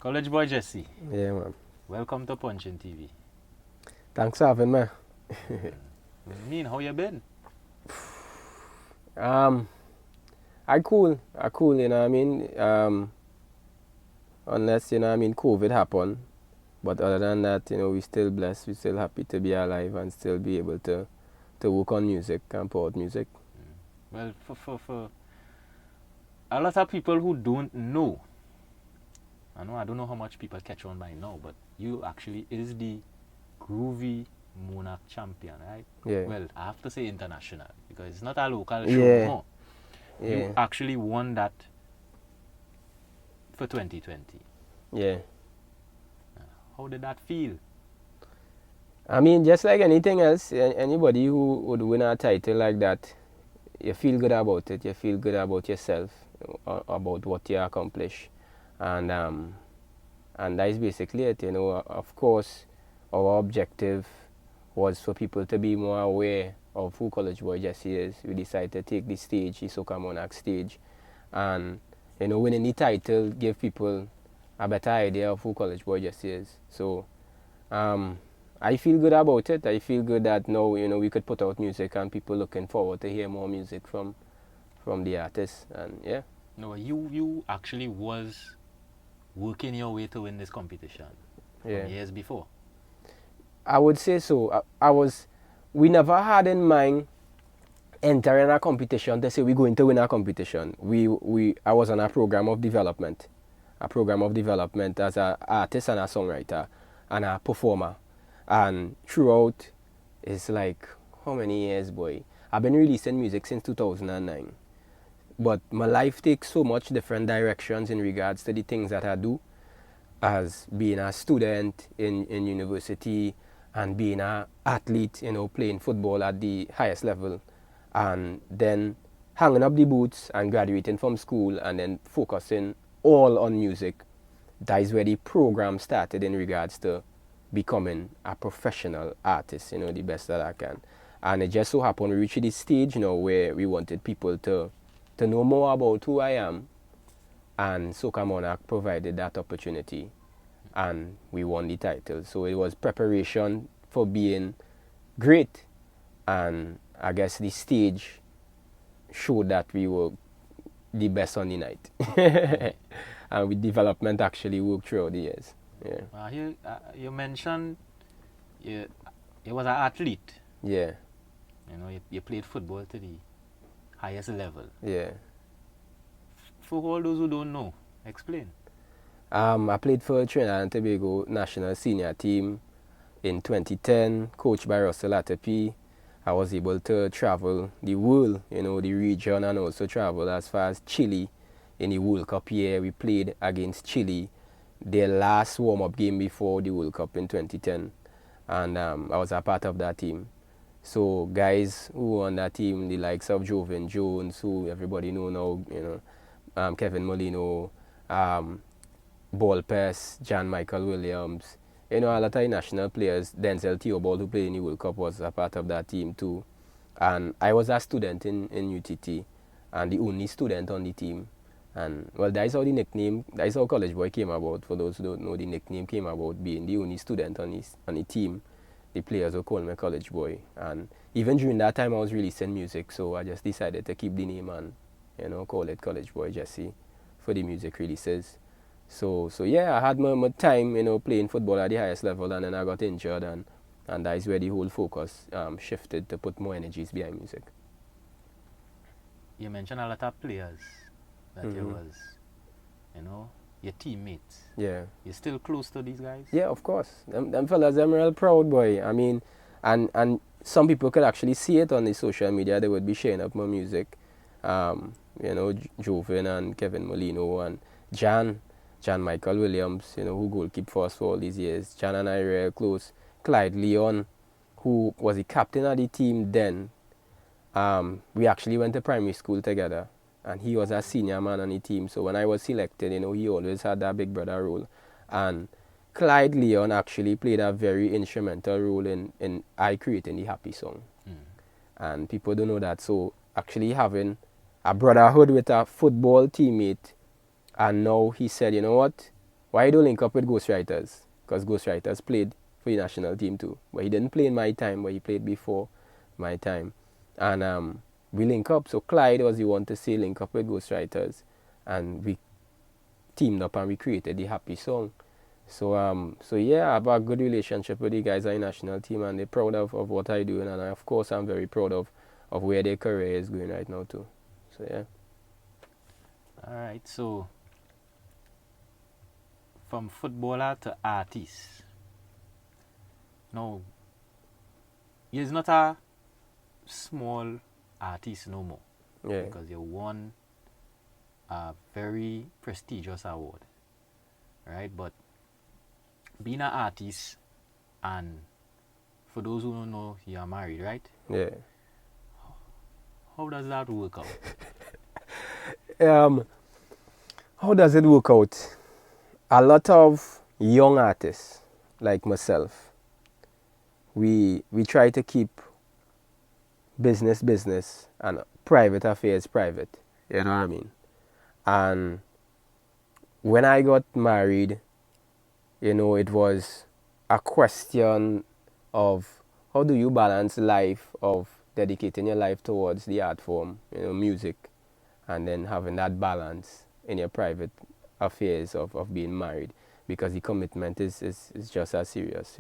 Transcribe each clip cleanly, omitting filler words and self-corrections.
Collegeboy Jesse, Yeah, man. welcome to Punchin TV. Thanks for having me. How you been? Um, I cool, you know what I mean? Unless, you know what I mean, COVID happened. But other than that, you know, we still blessed. We still happy to be alive and still be able to work on music and put out music. Well, for a lot of people who don't know, I don't know how much people catch on by now, but you actually is the Groovy Monarch champion, right? Yeah. Well, I have to say international because it's not a local show. Yeah. No. Yeah. You actually won that for 2020. Yeah. How did that feel? I mean, just like anything else, anybody who would win a title like that, you feel good about it. You feel good about yourself, about what you accomplish, and that is basically it. You know, of course, our objective was for people to be more aware of who Collegeboy Jesse is. We decided to take the stage, the Soca Monarch stage, and you know, winning the title give people a better idea of who Collegeboy Jesse is. So, I feel good about it. I feel good that now, you know, we could put out music and people looking forward to hear more music from the artists. And yeah. No, you actually was working your way to win this competition from years before. I would say so. We never had in mind entering a competition to say we're going to win a competition. I was on a program of development as an artist and a songwriter and a performer. And throughout, it's like, how many years, boy? I've been releasing music since 2009. But my life takes so much different directions in regards to the things that I do, as being a student in university and being an athlete, you know, playing football at the highest level, and then hanging up the boots and graduating from school and then focusing all on music. That is where the program started in regards to becoming a professional artist, you know, the best that I can. And it just so happened we reached this stage, you know, where we wanted people to know more about who I am, and Soca Monarch provided that opportunity, and we won the title. So it was preparation for being great, and I guess the stage showed that we were the best on the night. And with development actually worked throughout the years. Yeah. You mentioned you was an athlete. Yeah. You know, you played football to the highest level. Yeah. For all those who don't know, explain. I played for Trinidad and Tobago national senior team in 2010, coached by Russell Atapi. I was able to travel the world, you know, the region, and also travel as far as Chile in the World Cup year. We played against Chile, their last warm-up game before the World Cup in 2010, and I was a part of that team. So guys who were on that team, the likes of Joven Jones, who everybody know now, you know, Kevin Molino, Ball Pes, John Michael Williams, you know, a lot of national players. Denzel Theobald, who played in the World Cup, was a part of that team too. And I was a student in UTT, and the only student on the team. And well, that is how Collegeboy came about. For those who don't know, the nickname came about being the only student on the team. The players would call me Collegeboy. And even during that time, I was releasing music, so I just decided to keep the name and, you know, call it Collegeboy Jesse for the music releases. So yeah, I had my time, you know, playing football at the highest level, and then I got injured, and that is where the whole focus shifted to put more energies behind music. You mentioned a lot of players that you was, you know, your teammates. Yeah. You're still close to these guys? Yeah, of course. Them fellas, I'm real proud, boy. I mean, and some people could actually see it on the social media. They would be sharing up my music. You know, Joven and Kevin Molino and John Michael Williams, you know, who goalkeep for us for all these years. John and I were real close. Clyde Leon, who was the captain of the team then, we actually went to primary school together, and he was a senior man on the team. So when I was selected, you know, he always had that big brother role. And Clyde Leon actually played a very instrumental role in I creating the Happy song. And people don't know that. So actually having a brotherhood with a football teammate, and now he said, you know what, why you don't link up with Ghostwriters? Because Ghostwriters played for the national team too. But he didn't play in my time, but he played before my time. And we link up. So Clyde was the one to say link up with Ghostwriters. And we teamed up and we created the Happy Song. So yeah, I have a good relationship with the guys on the national team, and they're proud of what I do, and of course I'm very proud of where their career is going right now too. So yeah. Alright, so from footballer to artist. Now, you're not a small artist no more. Yeah. Because you won a very prestigious award. Right? But being an artist, and for those who don't know, you are married, right? Yeah. How does that work out? How does it work out? A lot of young artists like myself, we try to keep business and private affairs private. You know what I mean? And when I got married, it was a question of how do you balance life of dedicating your life towards the art form, music, and then having that balance in your private affairs of being married, because the commitment is just as serious.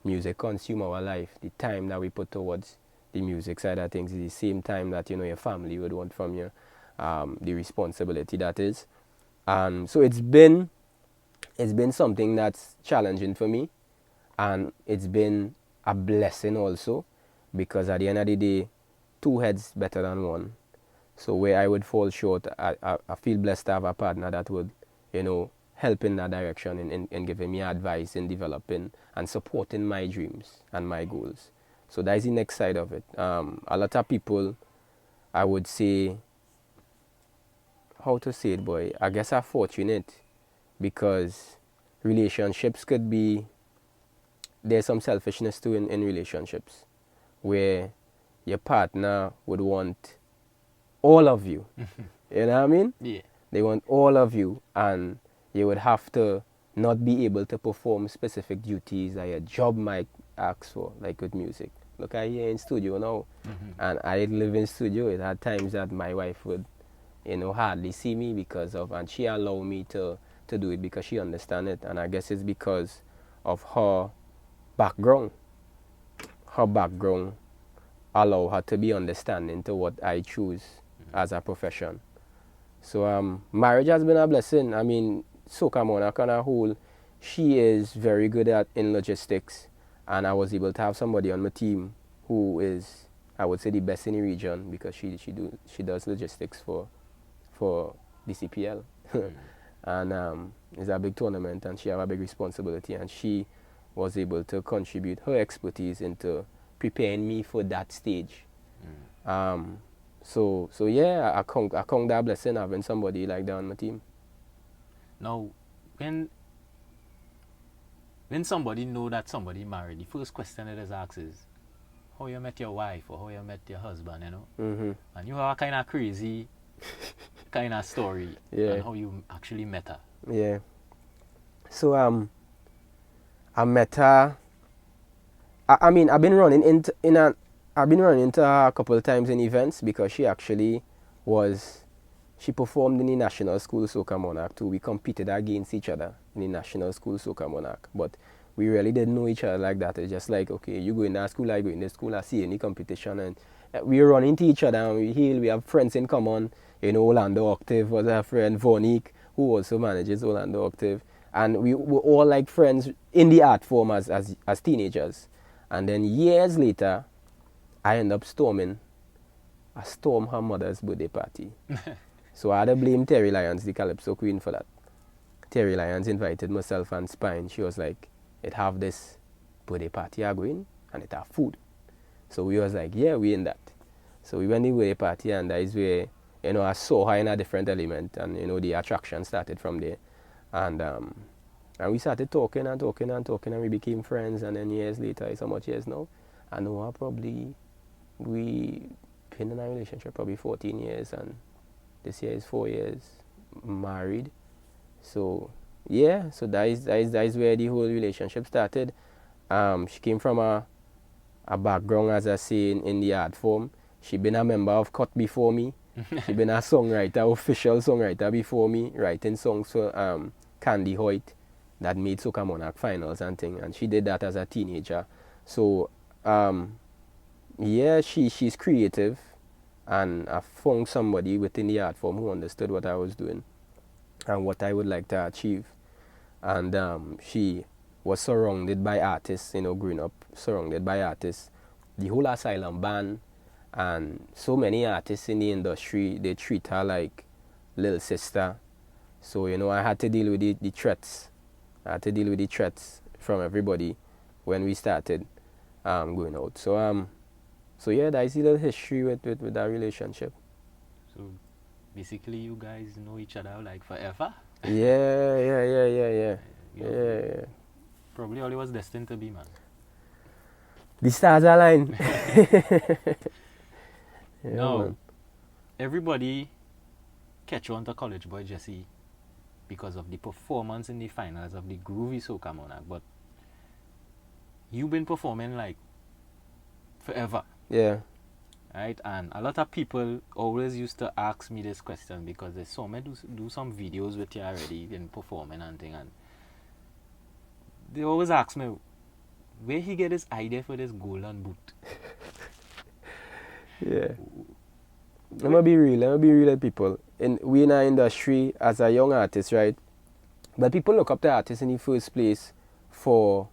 Music consumes our life. The time that we put towards the music side of things is the same time that your family would want from you, the responsibility that is. So it's been something that's challenging for me, and it's been a blessing also, because at the end of the day, two heads better than one. So where I would fall short, I feel blessed to have a partner that would, help in that direction, in giving me advice in developing and supporting my dreams and my goals. So that is the next side of it. A lot of people, I would say, how to say it, boy, I guess are fortunate, because relationships could be, there's some selfishness too in relationships, where your partner would want all of you. You know what I mean? Yeah. They want all of you, and you would have to not be able to perform specific duties that your job might ask for, like with music. Look, I here in studio now, and I live in studio. It had times that my wife would, hardly see me and she allowed me to do it because she understands it, and I guess it's because of her background. Her background allow her to be understanding to what I choose as a profession. So marriage has been a blessing. I mean, Soca Monarch on a whole, she is very good in logistics, and I was able to have somebody on my team who is, I would say, the best in the region, because she does logistics for the CPL. And it's a big tournament, and she have a big responsibility, and she was able to contribute her expertise into preparing me for that stage. So yeah, I count that blessing having somebody like that on my team. Now, when somebody know that somebody married, the first question that is asked is, how you met your wife or how you met your husband, And you have a kind of crazy kind of story on how you actually met her. Yeah. So I met her. I mean, I've been running into her a couple of times in events, because she actually she performed in the National School Soca Monarch too. We competed against each other in the National School Soca Monarch, but we really didn't know each other like that. It's just like, okay, you go in that school, I go in this school, I see any competition, and we run into each other, and we have friends in common. Orlando Octave was our friend, Vonique, who also manages Orlando Octave, and we were all like friends in the art form as teenagers. And then years later, I end up storm her mother's birthday party. So I had to blame Terry Lyons, the Calypso Queen, for that. Terry Lyons invited myself and Spine. She was like, it have this birthday party I going, and it have food. So we was like, yeah, we in that. So we went to the birthday party, and that is where, I saw her in a different element, and, the attraction started from there. And we started talking, and we became friends. And then years later, it's how much years now? I know her probably, we been in a relationship probably 14 years, and this year is 4 years married. So yeah, so that is where the whole relationship started. She came from a background, as I say, in the art form. She been a member of Cut before me. She been a songwriter, official songwriter before me, writing songs for Candy Hoyt that made Soca Monarch finals and thing. And she did that as a teenager. So yeah, she's creative, and I found somebody within the art form who understood what I was doing and what I would like to achieve. And she was surrounded by artists, growing up surrounded by artists. The whole Asylum band and so many artists in the industry, they treat her like little sister. So, I had to deal with the threats. I had to deal with the threats from everybody when we started going out. So yeah, that's a little history with that relationship. So basically, you guys know each other like forever. Yeah. You Yeah. probably all it was destined to be, man. The stars align. Yeah, Now, man. everybody catch on to Collegeboy Jesse because of the performance in the finals of the Groovy Soca Monarch, but you've been performing like forever, Yeah. right? And a lot of people always used to ask me this question because they saw me do some videos with you already in performing and thing, and they always ask me where he get his idea for this golden boot. Yeah. Let me be real with people. We in our industry as a young artist, right? But people look up to artists in the first place for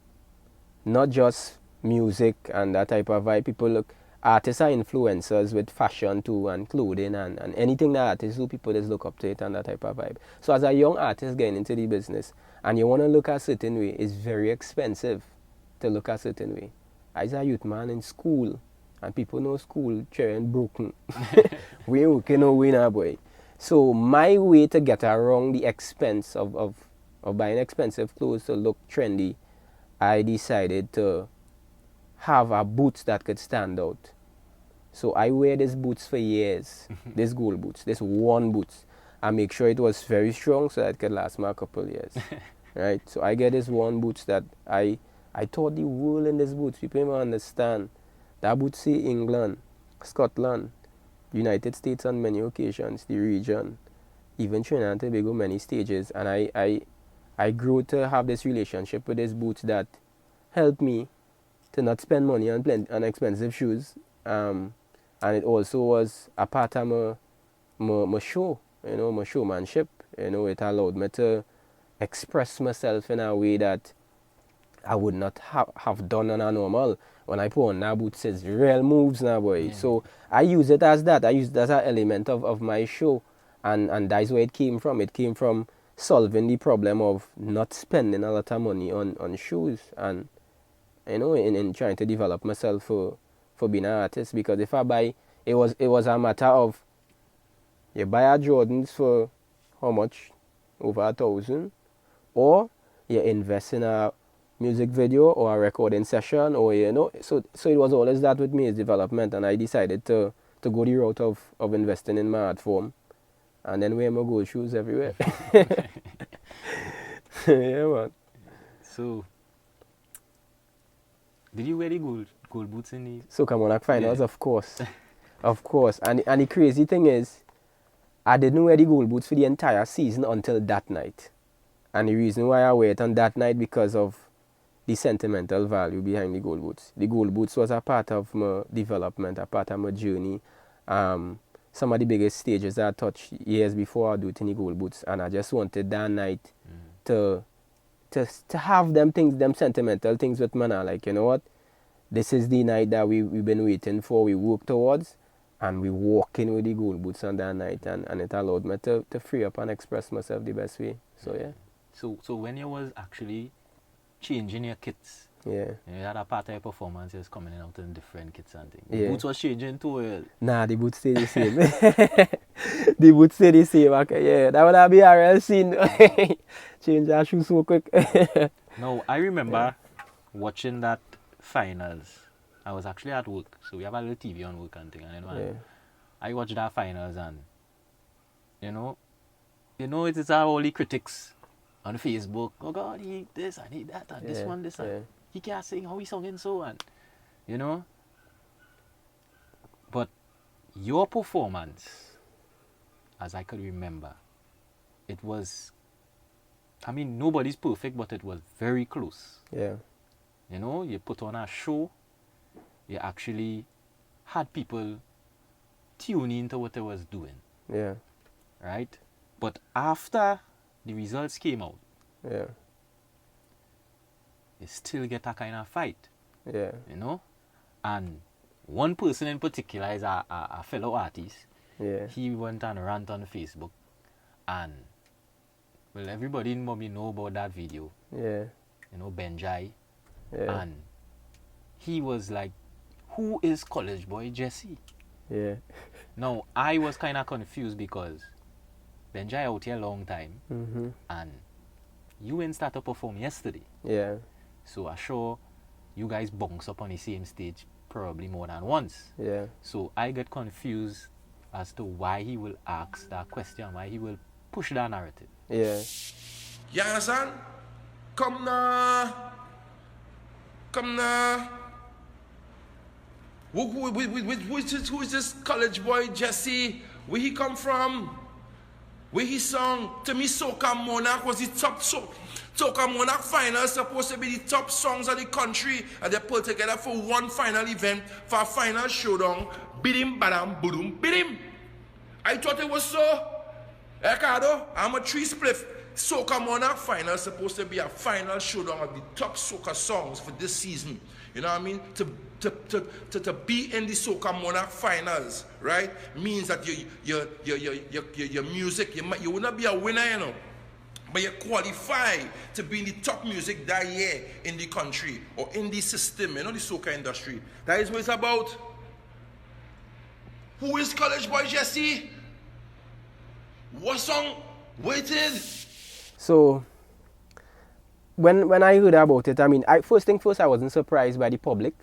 not just music and that type of vibe. Artists are influencers with fashion too and clothing and anything that artists do, people just look up to it and that type of vibe. So as a young artist getting into the business and you want to look a certain way, it's very expensive to look a certain way. As a youth man in school, and people know school chain broken. We okay no winner boy. So my way to get around the expense of buying expensive clothes to look trendy, I decided to have a boots that could stand out. So I wear these boots for years. This gold boots, this one boots. I make sure it was very strong so that it could last me a couple years. Right? So I get this one boots that I taught the world in this boots. People don't understand. That boots say England, Scotland, United States on many occasions, the region, even Trinidad and Tobago, many stages. And I grew to have this relationship with these boots that helped me to not spend money on expensive shoes. And it also was a part of my show, my showmanship. It allowed me to express myself in a way that I would not have done on a normal. When I put on that boots, it's real moves now, boy. Yeah. So I use it as that. I use it as an element of my show. And that's where it came from. It came from solving the problem of not spending a lot of money on shoes and, in trying to develop myself for being an artist. Because if I buy, it was a matter of, you buy a Jordans for how much? Over 1,000. Or you invest in a music video or a recording session, or so it was always that with me is development, and I decided to go the route of investing in my art form and then wear my gold shoes everywhere. Yeah, man. So, did you wear the gold boots in the Soca Monarch finals? Yeah. Of course. And the crazy thing is, I didn't wear the gold boots for the entire season until that night. And the reason why I wear it on that night because of the sentimental value behind the gold boots. The gold boots was a part of my development, a part of my journey. Some of the biggest stages I touched years before I do it in the gold boots, and I just wanted that night to have them things, them sentimental things with me now. Like, you know what? This is the night that we've been waiting for, we work towards, and we walk in with the gold boots on that night, and it allowed me to free up and express myself the best way. So, yeah. So when you was actually changing your kits, Yeah. you had a part of your performance is coming out in different kits and things. Yeah. Boots was changing too. Nah, the boots stay the same. The boots stay the same. Okay, yeah, that would have been a real scene. Change our shoes so quick. No, I remember watching that finals. I was actually at work, so we have a little TV on work and thing. And then Yeah. I watched that finals, and it is all the critics on Facebook, oh God, he this and he that and this Yeah, one, this yeah, and he can't sing how he singing so and you know. But your performance, as I could remember, it was, I mean, nobody's perfect, but it was very close. yeah, You know, you put on a show, you actually had people tune into what they was doing, yeah, right? But after the results came out, yeah, you still get a kind of fight, yeah, you know? And one person in particular is a fellow artist. yeah, He went and rant on Facebook, and well, everybody in Mommy know about that video, yeah, you know, Benjai, yeah, and he was like, who is Collegeboy Jesse? yeah. Now, I was kind of confused because Benjai out here a long time, Mm-hmm. and you ain't start to perform yesterday. Yeah, So I'm sure you guys bounce up on the same stage probably more than once. yeah, So I get confused as to why he will ask that question, why he will push that narrative. yeah, You understand? Come now. Come now. Who is this Collegeboy Jesse? Where he come from? Where he sung? To me, Soca Monarch was the top Soca Monarch final, supposed to be the top songs of the country, and they put together for one final event, for a final showdown. Bidim badam budum bidim. I thought it was so. Ricardo, I'm a tree spliff. Soca Monarch final supposed to be a final showdown of the top soca songs for this season. You know what I mean? To be in the Soca Monarch finals, right, means that your music, you will not be a winner, you know, but you qualify to be in the top music that year in the country or in the system, you know, the soca industry. That is what it's about. Who is Collegeboy Jesse? What song? Waited. So when I heard about it, I mean, first thing first, I wasn't surprised by the public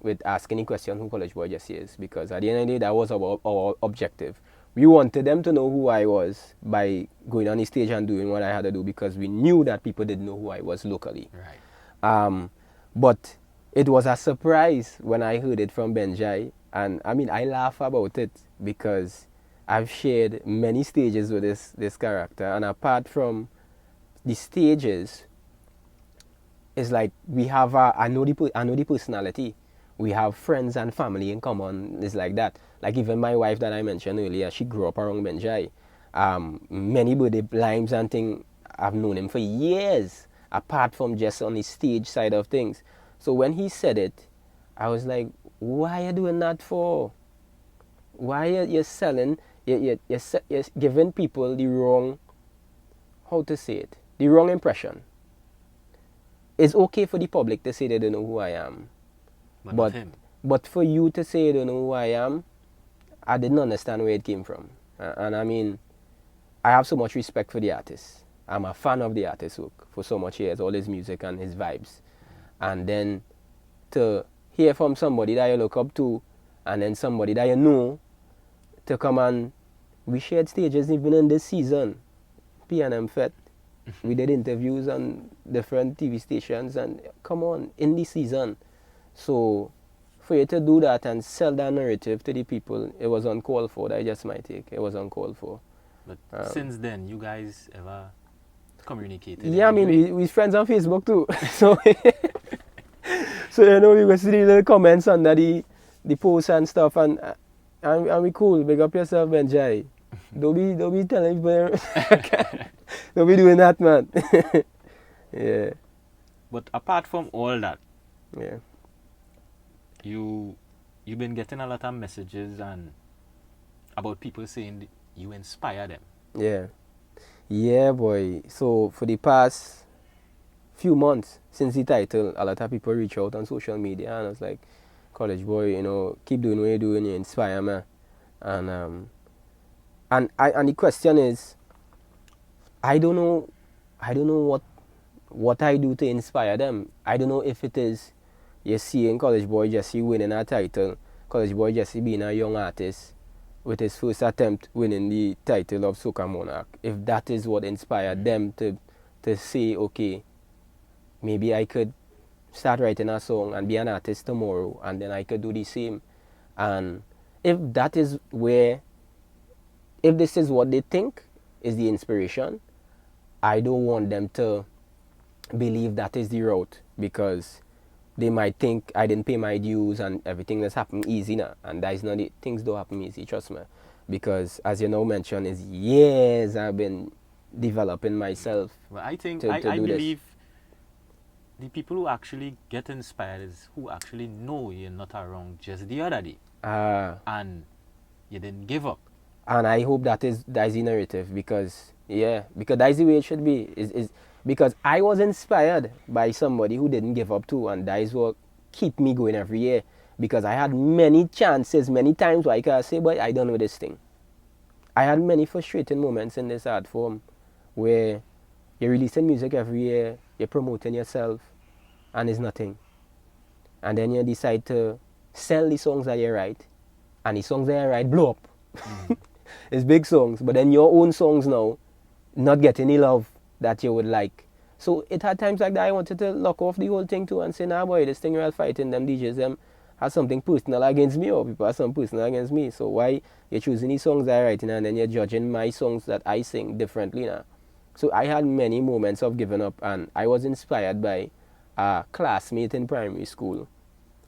with asking the question who Collegeboy Jesse is, because at the end of the day, that was our objective. We wanted them to know who I was by going on the stage and doing what I had to do, because we knew that people didn't know who I was locally. Right. But it was a surprise when I heard it from Benjai, and I mean, I laugh about it because I've shared many stages with this character, and apart from the stages, it's like we have I know the personality. We have friends and family in common. It's like that. Like even my wife that I mentioned earlier, she grew up around Benjai. Many birthday limes and things, I've known him for years, apart from just on the stage side of things. So when he said it, I was like, why are you doing that for? Why are you selling? You're giving people the wrong, how to say it, the wrong impression. It's okay for the public to say they don't know who I am. But for you to say you don't know who I am, I didn't understand where it came from. And I mean, I have so much respect for the artist. I'm a fan of the artist's work for so much years, all his music and his vibes. And then to hear from somebody that you look up to, and then somebody that you know, to come and we shared stages even in this season. P&M Fete. We did interviews on different TV stations, and come on, in the season. So for you to do that and sell that narrative to the people, it was uncalled for. That's just my take. It was uncalled for. But since then, you guys ever communicated? Yeah, I mean, we're friends on Facebook too. So, so you know, we will see the little comments under the posts and stuff, and we cool. Big up yourself, Benjai. Don't be telling people. Don't be doing that, man. Yeah. But apart from all that, Yeah. you've been getting a lot of messages and about people saying you inspire them. Yeah. Yeah, boy. So for the past few months since the title, a lot of people reach out on social media, and I was like, Collegeboy, you know, keep doing what you're doing, you inspire me. And the question is, I don't know what I do to inspire them. I don't know if it is you're seeing Collegeboy Jesse winning a title, Collegeboy Jesse being a young artist with his first attempt winning the title of Soca Monarch. If that is what inspired them to to say, okay, maybe I could start writing a song and be an artist tomorrow, and then I could do the same. And if that is where, if this is what they think is the inspiration, I don't want them to believe that is the route, because they might think I didn't pay my dues and everything that's happened easy now. And that is not it. Things don't happen easy, trust me. Because as you know mentioned, is years I've been developing myself Well, I think to I do this. believe the people who actually get inspired is who actually know you're not around just the other day and you didn't give up. And I hope that is the narrative, because that's the way it should be. Is because I was inspired by somebody who didn't give up too, and that is what keep me going every year. Because I had many chances, many times where I could say, but I don't know this thing. I had many frustrating moments in this art form where you're releasing music every year, you're promoting yourself, and it's nothing. And then you decide to sell the songs that you write, and the songs that you write blow up. It's big songs, but then your own songs now not get any love that you would like. So it had times like that I wanted to lock off the whole thing too and say, nah boy, this thing you're fighting, them DJs, them has something personal against me, or people have something personal against me. So why you're choosing these songs that I'm writing and then you're judging my songs that I sing differently now? So I had many moments of giving up, and I was inspired by a classmate in primary school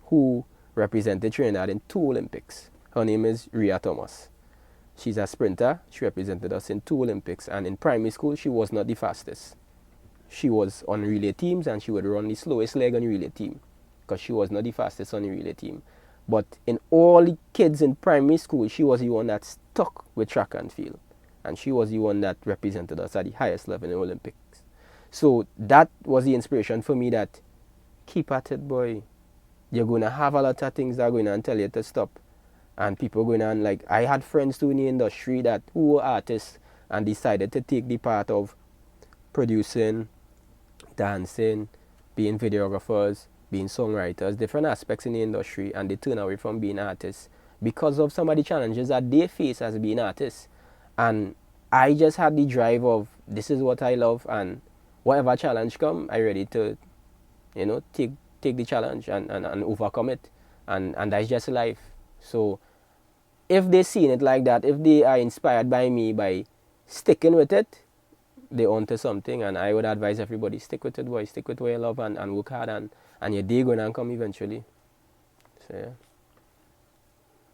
who represented Trinidad in 2 Olympics. Her name is Rhea Thomas. She's a sprinter. She represented us in 2 Olympics, and in primary school she was not the fastest. She was on relay teams and she would run the slowest leg on the relay team because she was not the fastest on the relay team. But in all the kids in primary school, she was the one that stuck with track and field, and she was the one that represented us at the highest level in the Olympics. So that was the inspiration for me, that keep at it, boy. You're going to have a lot of things that are going to tell you to stop. And people going on, like, I had friends too in the industry that who were artists and decided to take the part of producing, dancing, being videographers, being songwriters, different aspects in the industry, and they turn away from being artists because of some of the challenges that they face as being artists. And I just had the drive of, this is what I love, and whatever challenge come, I ready to, take the challenge and overcome it. And that's just life. So if they seen it like that, if they are inspired by me by sticking with it, they're onto something. And I would advise everybody, stick with it, boy. Stick with what you love and work hard, and your day gonna come eventually. So yeah.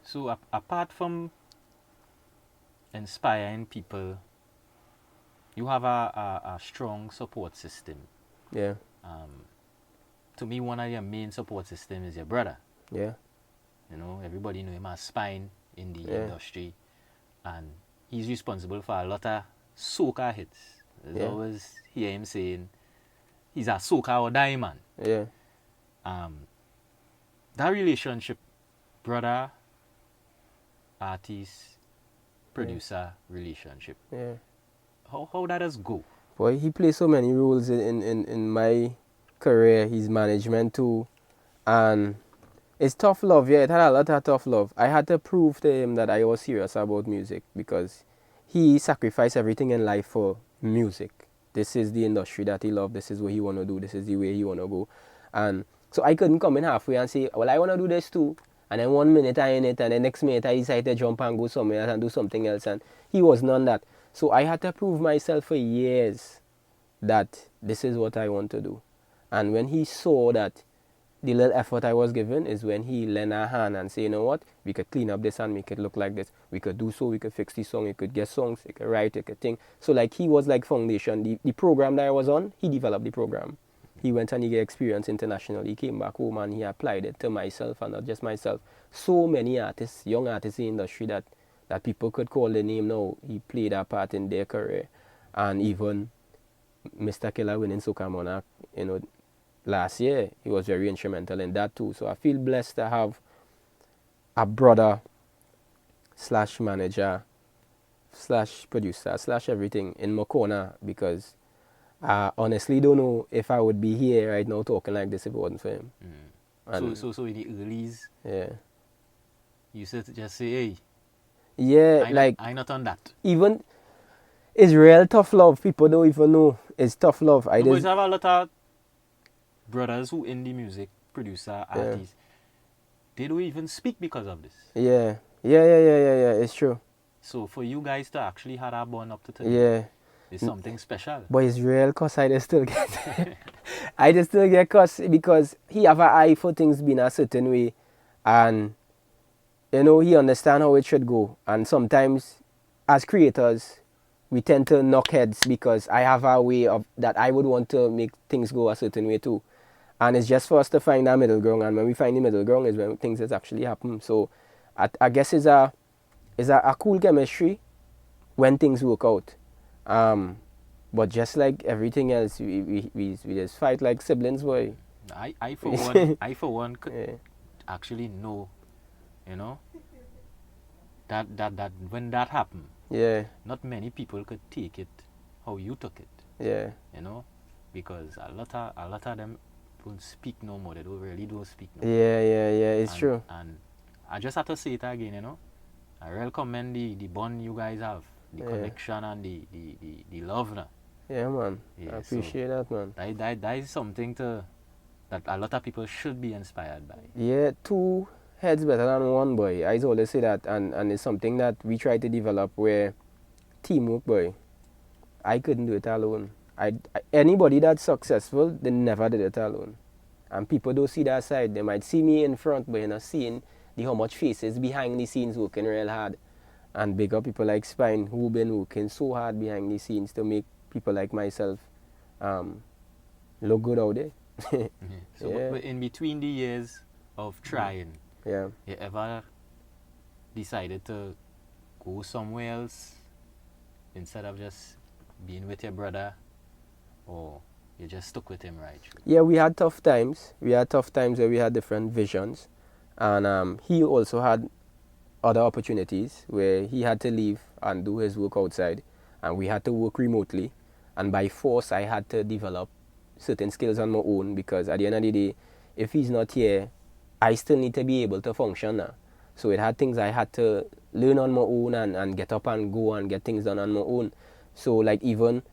So apart from inspiring people, you have a strong support system. Yeah. To me, one of your main support system is your brother. Yeah. Everybody know him as Spine in the industry, and he's responsible for a lot of soca hits. There's always hear him saying he's a soca or die man. Yeah. That relationship, brother, artist, producer relationship. Yeah. How that does go? Boy, he plays so many roles in my career. His management too, and it's tough love. Yeah, it had a lot of tough love. I had to prove to him that I was serious about music, because he sacrificed everything in life for music. This is the industry that he loved. This is what he want to do. This is the way he want to go. And so I couldn't come in halfway and say, well, I want to do this too. And then 1 minute I in it, and the next minute I decided to jump and go somewhere else and do something else. And he was none that. So I had to prove myself for years that this is what I want to do. And when he saw that the little effort I was given, is when he lent a hand and say, you know what, we could clean up this and make it look like this. We could do so, we could fix the song, we could get songs, we could write, we could think. So like he was like foundation. The program that I was on, he developed the program. He went and he got experience internationally. He came back home and he applied it to myself, and not just myself. So many artists, young artists in the industry that people could call the name now, he played a part in their career. And even Mr. Killer winning Soca Monarch, last year, he was very instrumental in that too. So I feel blessed to have a brother / manager / producer / everything in my corner, because I honestly don't know if I would be here right now talking like this if it wasn't for him. So in the earlies, yeah, you said to just say, hey, yeah, I'm not on that. Even It's real tough love. People don't even know. It's tough love. The boys have a lot of brothers who indie music producer, artists. They don't even speak because of this. Yeah. It's true. So for you guys to actually have that bond up to today, is something special. But it's real cause I just still get I just still get cuss because he have an eye for things being a certain way, and you know he understand how it should go. And sometimes as creators we tend to knock heads because I have a way of that I would want to make things go a certain way too. And it's just for us to find that middle ground, and when we find the middle ground is when things has actually happen. So I guess it's a cool chemistry when things work out. But just like everything else, we just fight like siblings, boy. I for one could actually know, you know, that when that happened, not many people could take it how you took it. Yeah. You know, because a lot of them don't speak no more. They don't speak no more. Yeah. It's true. And I just have to say it again, you know. I really commend the bond you guys have, the connection and the love now. Yeah, man. Yeah, I appreciate that, man. That is something that a lot of people should be inspired by. Yeah, two heads better than one, boy. I always say that, and it's something that we try to develop where teamwork, boy. I couldn't do it alone. Anybody that's successful, they never did it alone. And people don't see that side. They might see me in front, but you're not seeing how much faces behind the scenes working real hard. And big up people like Spine who been working so hard behind the scenes to make people like myself look good out there. So but in between the years of trying, you ever decided to go somewhere else instead of just being with your brother, or you just stuck with him right through? Yeah, we had tough times. We had tough times where we had different visions. And he also had other opportunities where he had to leave and do his work outside, and we had to work remotely. And by force, I had to develop certain skills on my own, because at the end of the day, if he's not here, I still need to be able to function now. So it had things I had to learn on my own and get up and go and get things done on my own. So like even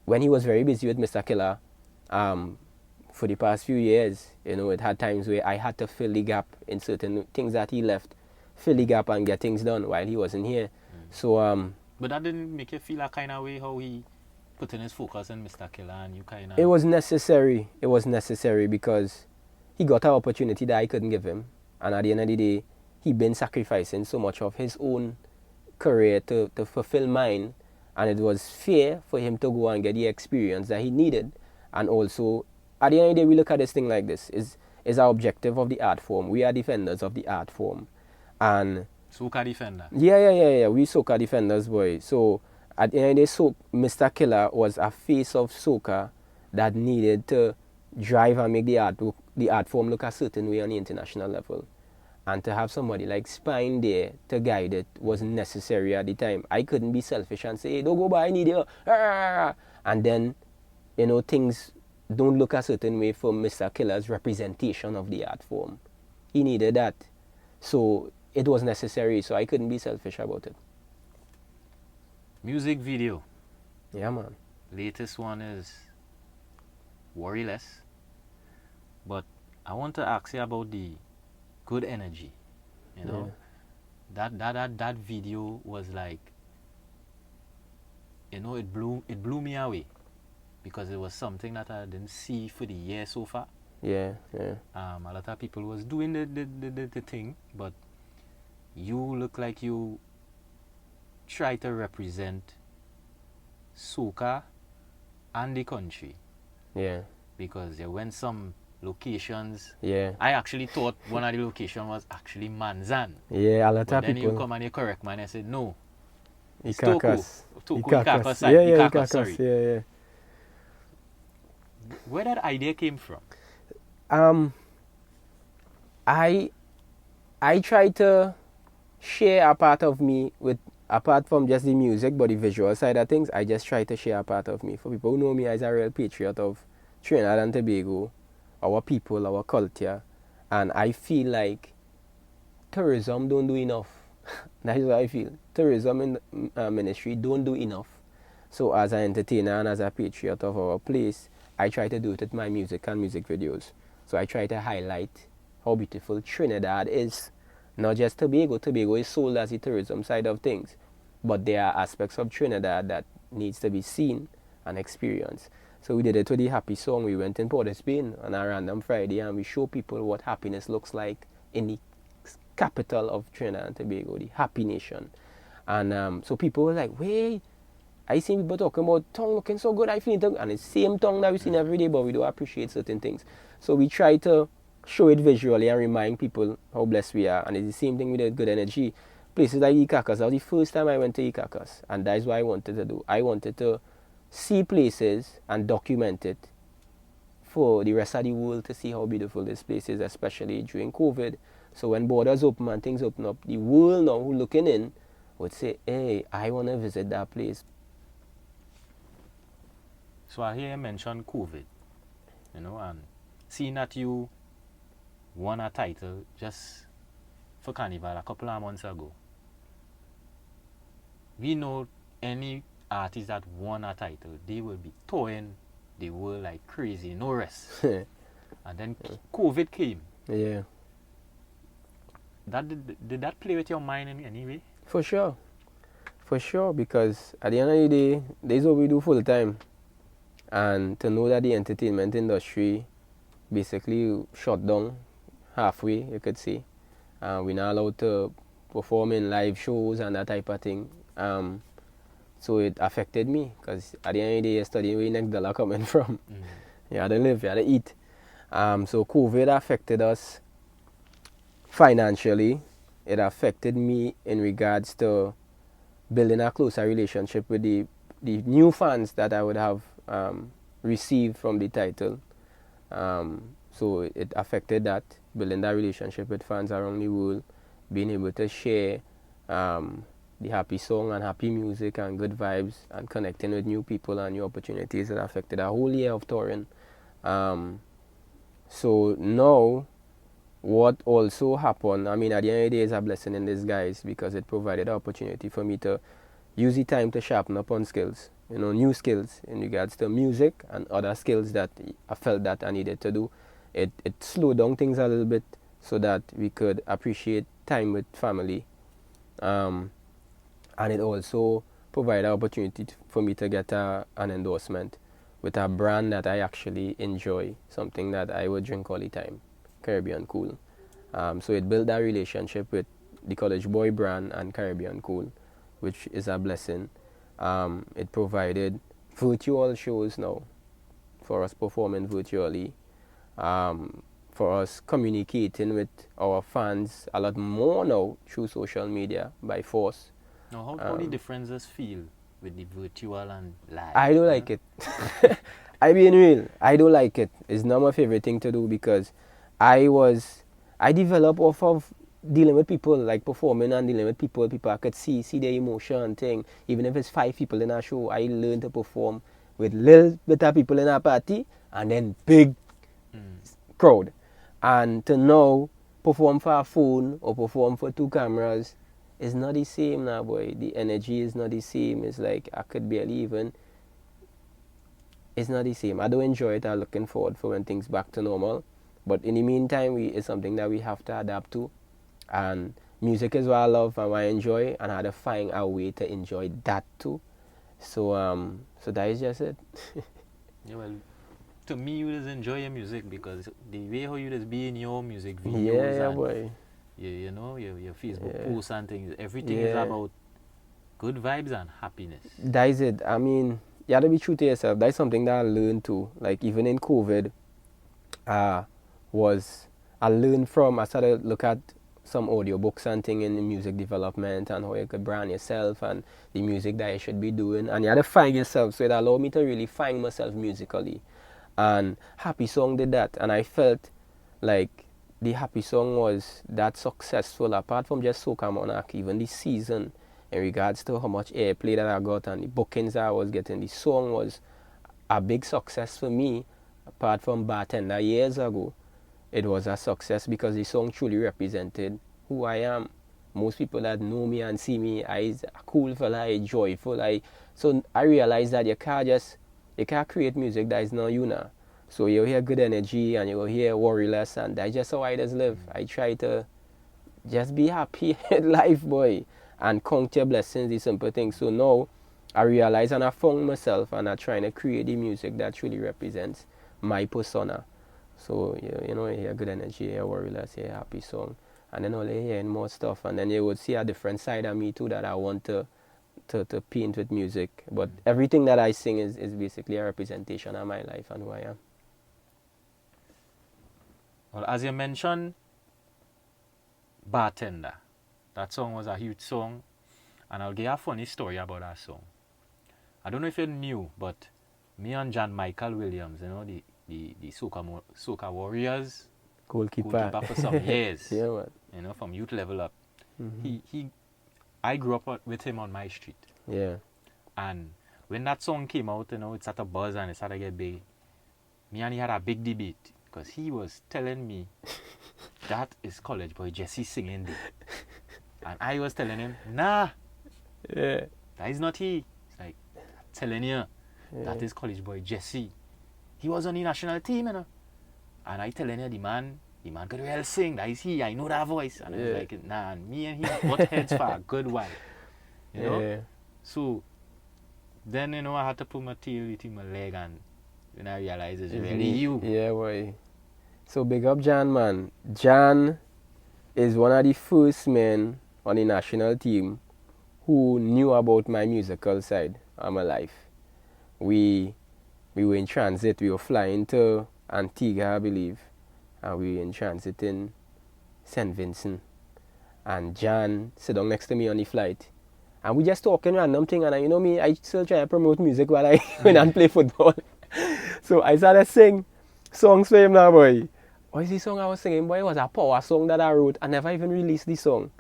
when he was very busy with Mr. Killer, for the past few years, you know, it had times where I had to fill the gap in certain things that he left, fill the gap and get things done while he wasn't here. So but that didn't make you feel a kind of way how he put in his focus on Mr. Killer and you kind of... It was necessary. It was necessary because he got an opportunity that I couldn't give him. And at the end of the day, he'd been sacrificing so much of his own career to fulfill mine. And it was fair for him to go and get the experience that he needed. And also, at the end of the day, we look at this thing like this. Is our objective of the art form. We are defenders of the art form. And soca defender? Yeah. We soca defenders, boy. So, at the end of the day, Mr. Killer was a face of soca that needed to drive and make the art form look a certain way on the international level. And to have somebody like Spine there to guide it was necessary at the time. I couldn't be selfish and say, hey, don't go by, I need you. And then, you know, things don't look a certain way for Mr. Killer's representation of the art form. He needed that. So it was necessary, so I couldn't be selfish about it. Music video. Yeah, man. Latest one is Worry Less. But I want to ask you about the good energy. You know? That video was like, you know, it blew me away. Because it was something that I didn't see for the year so far. Yeah. A lot of people was doing the thing, but you look like you try to represent soca and the country. Yeah. Because you went some locations. Yeah. I actually thought one of the locations was actually Manzan. Yeah, a lot of then people. you come and you correct me and I said no. It's Ikakas. Ikakas. Yeah, Ikakas, sorry. Yeah. Where that idea came from? I try to share a part of me with, apart from just the music, but the visual side of things. I just try to share a part of me. For people who know me as a real patriot of Trinidad and Tobago, our people, our culture, and I feel like tourism don't do enough. That is what I feel. Tourism in ministry don't do enough. So as an entertainer and as a patriot of our place, I try to do it with my music and music videos. So I try to highlight how beautiful Trinidad is. Not just Tobago. Tobago is sold as the tourism side of things. But there are aspects of Trinidad that needs to be seen and experienced. So we did it with the Happy song. We went in Port of Spain on a random Friday and we show people what happiness looks like in the capital of Trinidad and Tobago, the Happy Nation. And so people were like, wait, I see people talking about tongue looking so good, I feel it, and it's the same tongue that we see every day, but we don't appreciate certain things. So we try to show it visually and remind people how blessed we are, and it's the same thing with the good energy. Places like Ikakas, that was the first time I went to Ikakas, and that's what I wanted to do. I wanted to see places and document it for the rest of the world to see how beautiful this place is, especially during COVID. So when borders open and things open up, the world now who looking in would say, hey, I want to visit that place. So I hear you mention COVID, and seeing that you won a title just for Carnival a couple of months ago. We know any artist that won a title, they will be touring the world like crazy, no rest. And then COVID came. Yeah. Did that play with your mind in any way? For sure, because at the end of the day, this is what we do full time. And to know that the entertainment industry basically shut down halfway, you could say. We're not allowed to perform in live shows and that type of thing. So it affected me, because at the end of the day, you're studying where your next dollar coming from. You had to live, you had to eat. So COVID affected us financially. It affected me in regards to building a closer relationship with the new fans that I would have received from the title. So it affected that, building that relationship with fans around the world, being able to share the happy song and happy music and good vibes and connecting with new people and new opportunities. That affected a whole year of touring. So now, what also happened, I mean, at the end of the day, is a blessing in disguise, because it provided an opportunity for me to use the time to sharpen up on skills, new skills in regards to music and other skills that I felt that I needed to do. It slowed down things a little bit so that we could appreciate time with family. And it also provided an opportunity for me to get an endorsement with a brand that I actually enjoy, something that I would drink all the time, Caribbean Cool. So it built that relationship with the Collegeboy brand and Caribbean Cool, which is a blessing. It provided virtual shows now for us performing virtually, for us communicating with our fans a lot more now through social media by force. Now, how the differences feel with the virtual and live? I don't like it. I being real, I don't like it. It's not my favorite thing to do, because I develop off of dealing with people, like performing and dealing with people. People I could see their emotion and thing. Even if it's 5 people in a show, I learn to perform with little bit of people in a party and then big crowd. And to now perform for a phone or perform for 2 cameras is not the same now, boy. The energy is not the same. It's like I could barely even. It's not the same. I don't enjoy it. I'm looking forward for when things back to normal. But in the meantime, it's something that we have to adapt to. And music is what I love and what I enjoy, and I had to find a way to enjoy that too. So so that is just it. Yeah, well, to me, you just enjoy your music, because the way how you just be in your music videos, Yeah, and boy. your Facebook Yeah. posts and things, everything is about good vibes and happiness. That is it. I mean, you have to be true to yourself. That's something that I learned too. Like even in COVID, I started to look at some audiobooks and things in music development and how you could brand yourself and the music that you should be doing. And you had to find yourself. So it allowed me to really find myself musically. And Happy Song did that. And I felt like the Happy Song was that successful, apart from just Soca Monarch, even this season, in regards to how much airplay that I got and the bookings that I was getting. The song was a big success for me, apart from Bartender years ago. It was a success because the song truly represented who I am. most people that know me and see me, I a cool fella, I joyful, so I realized that you can't create music that is not you now. So you hear good energy and you hear worryless, and that's just how I just live. I try to just be happy in life, boy, and count your blessings, these simple things. So now I realize and I found myself and I'm trying to create the music that truly represents my persona. So you hear good energy, you hear worryless, you hear happy song, and then only hearing more stuff, and then you would see a different side of me too that I want to paint with music. But everything that I sing is basically a representation of my life and who I am. Well, as you mentioned, Bartender. That song was a huge song, and I'll give you a funny story about that song. I don't know if you knew, but me and John Michael Williams, the soca warriors, Goalkeeper for some years, yeah, man. From youth level up. Mm-hmm. I grew up with him on my street. Yeah. And when that song came out, it started buzz and it started to get big. Me and he had a big debate because he was telling me that is Collegeboy Jesse singing there. And I was telling him, nah, Yeah. that is not he. It's like, telling you, that is Collegeboy Jesse. He was on the national team, And I telling you, the man could well sing. That is he. I know that voice. And I was like, nah, me and he butt heads for a good while. You know? Yeah. So, then, I had to put my tail between my leg, and when I realized it's really you. Yeah, boy. So big up Jan, man. Jan is one of the first men on the national team who knew about my musical side of my life. We were in transit. We were flying to Antigua, I believe, and we were in transit in St. Vincent. And Jan sit down next to me on the flight. And we just talking random thing, and you know me, I still try to promote music while I when I play football. So I started sing songs for him now, boy. What is the song I was singing, boy? It was a power song that I wrote. I never even released the song.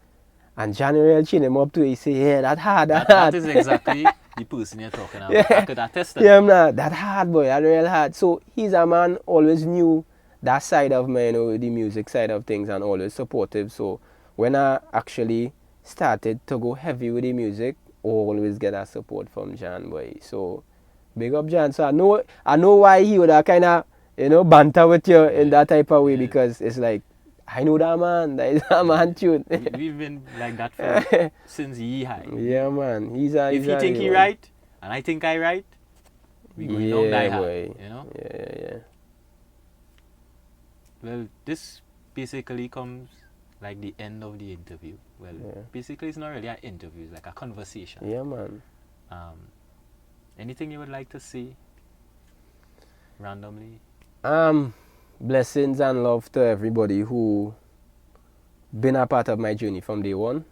And January chin him up to it. He say, yeah, that hard, that hard. That is exactly the person you're talking about. Yeah. I could attest that. Yeah, man, that hard, boy, that real hard. So he's a man always knew that side of me, the music side of things, and always supportive. So when I actually started to go heavy with the music, always get that support from Jan, boy. So big up Jan. So I know why he would have kind of banter with you in that type of way, because it's like, I know that man, that is a man tune. We've been like that for since he high. Yeah, man. If he think he right and I think I right, we going down die hard. Boy. Yeah. Well, this basically comes like the end of the interview. Well, basically it's not really an interview, it's like a conversation. Yeah, man. Anything you would like to say randomly? Blessings and love to everybody who been a part of my journey from day one.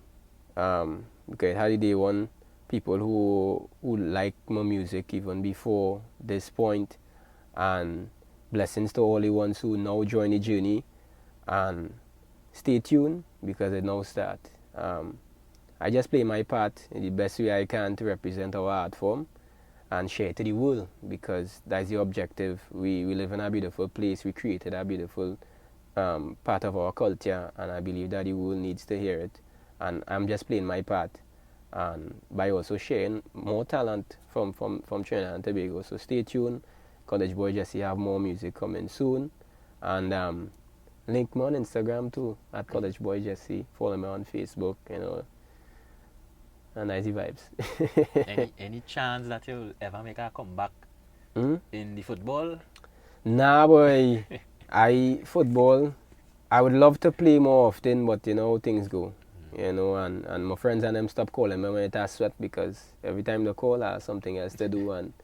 Because it had the day one people who like my music even before this point, and blessings to all the ones who now join the journey, and stay tuned because it now start. I just play my part in the best way I can to represent our art form and share it to the world, because that's the objective. We live in a beautiful place. We created a beautiful part of our culture, and I believe that the world needs to hear it. And I'm just playing my part, and by also sharing more talent from Trinidad and Tobago. So stay tuned. Collegeboy Jesse have more music coming soon, and link me on Instagram too at Collegeboy Jesse. Follow me on Facebook. And nice vibes. any chance that you'll ever make a comeback in the football? Nah, boy. Football, I would love to play more often, but things go. And my friends and them stop calling me when it has sweat, because every time they call, I have something else to do. And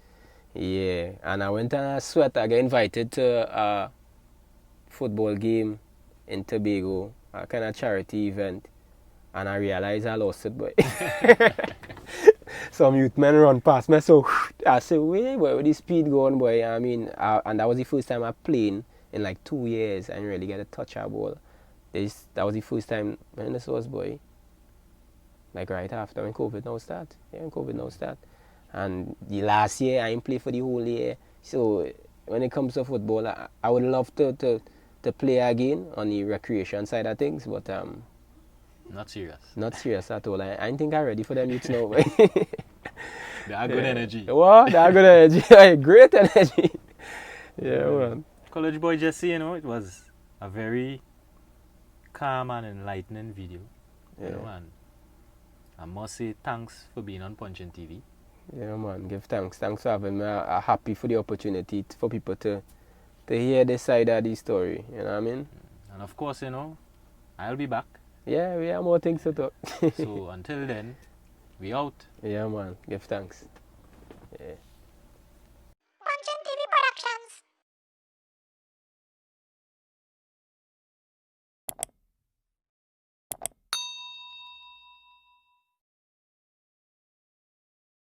I went and I sweat. I got invited to a football game in Tobago, a kind of charity event. And I realized I lost it, boy. Some youth men run past me, so I said, wait, boy, where the speed going, boy? I mean, and that was the first time I played in like 2 years and really get a touch a ball. That was the first time when this was, boy. Like right after when COVID now start. Yeah, when COVID now start. And the last year, I didn't play for the whole year. So when it comes to football, I would love to play again on the recreation side of things, but Not serious. Not serious at all. I ain't think I'm ready for them youths now. They are good energy. What? They are good energy. Great energy. Yeah, man. Collegeboy Jesse, you know, it was a very calm and enlightening video. You know, and I must say thanks for being on Punch and TV. Yeah, man. Give thanks. Thanks for having me. I'm happy for the opportunity for people to hear this side of the story. You know what I mean? And of course, you know, I'll be back. Yeah, we have more things to talk. So until then, we out. Yeah, man. Give thanks. Yeah.